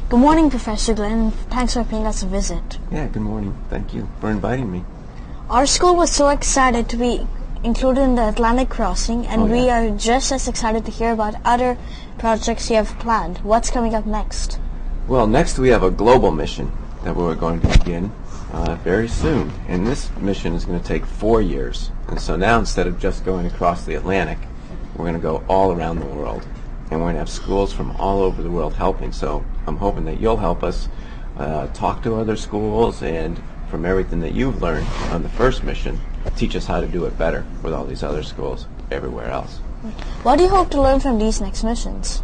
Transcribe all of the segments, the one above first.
Good morning, Professor Glenn. Thanks for paying us a visit. Yeah, good morning. Thank you for inviting me. Our school was so excited to be included in the Atlantic crossing, and we are just as excited to hear about other projects you have planned. What's coming up next? Well, next we have a global mission that we're going to begin very soon. And this mission is going to take 4 years. And so now, instead of just going across the Atlantic, we're going to go all around the world. And we're going to have schools from all over the world helping. So I'm hoping that you'll help us talk to other schools, and from everything that you've learned on the first mission, teach us how to do it better with all these other schools everywhere else. What do you hope to learn from these next missions?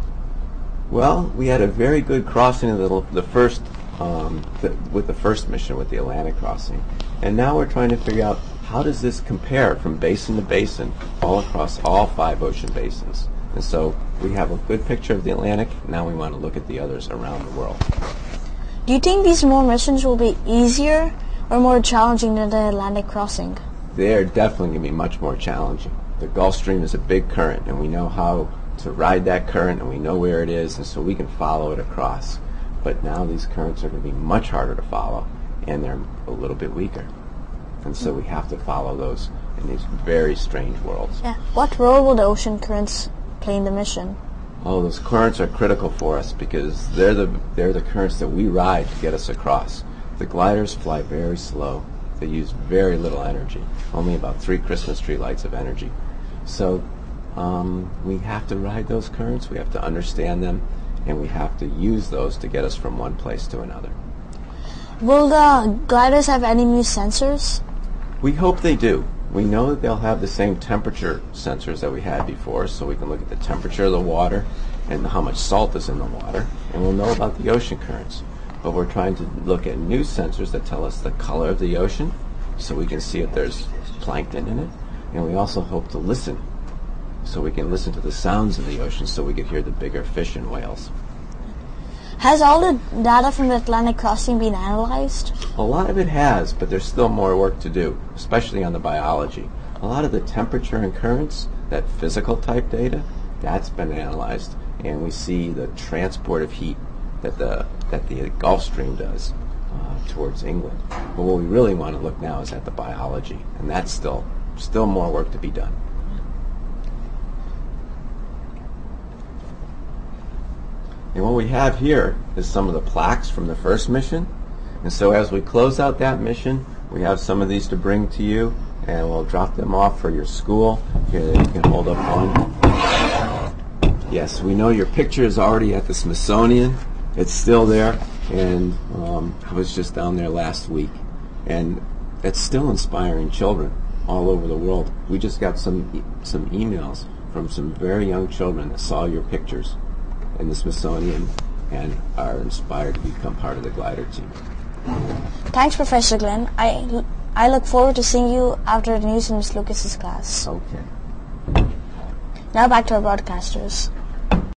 Well, we had a very good crossing of the first with the first mission with the Atlantic crossing, and now we're trying to figure out how does this compare from basin to basin all across all 5 ocean basins. And so we have a good picture of the Atlantic. Now we want to look at the others around the world. Do you think these more missions will be easier or more challenging than the Atlantic crossing? They're definitely going to be much more challenging. The Gulf Stream is a big current, and we know how to ride that current, and we know where it is, and so we can follow it across. But now these currents are going to be much harder to follow, and they're a little bit weaker. And so we have to follow those in these very strange worlds. Yeah. What role will the ocean currents play in the mission? Oh, those currents are critical for us because they're the currents that we ride to get us across. The gliders fly very slow. They use very little energy, only about 3 Christmas tree lights of energy. So we have to ride those currents, we have to understand them, and we have to use those to get us from one place to another. Will the gliders have any new sensors? We hope they do. We know that they'll have the same temperature sensors that we had before, so we can look at the temperature of the water and how much salt is in the water, and we'll know about the ocean currents. But we're trying to look at new sensors that tell us the color of the ocean, so we can see if there's plankton in it. And we also hope to listen, so we can listen to the sounds of the ocean, so we can hear the bigger fish and whales. Has all the data from the Atlantic crossing been analyzed? A lot of it has, but there's still more work to do, especially on the biology. A lot of the temperature and currents, that physical type data, that's been analyzed, and we see the transport of heat that the Gulf Stream does towards England. But what we really want to look now is at the biology, and that's still more work to be done. And what we have here is some of the plaques from the first mission. And so as we close out that mission, we have some of these to bring to you, and we'll drop them off for your school. Here, you can hold up one. Yes, we know your picture is already at the Smithsonian. It's still there, and I was just down there last week. And it's still inspiring children all over the world. We just got some emails from some very young children that saw your pictures in the Smithsonian and are inspired to become part of the glider team. Thanks, Professor Glenn. I look forward to seeing you after the news in Ms. Lucas's class. Okay. Now back to our broadcasters.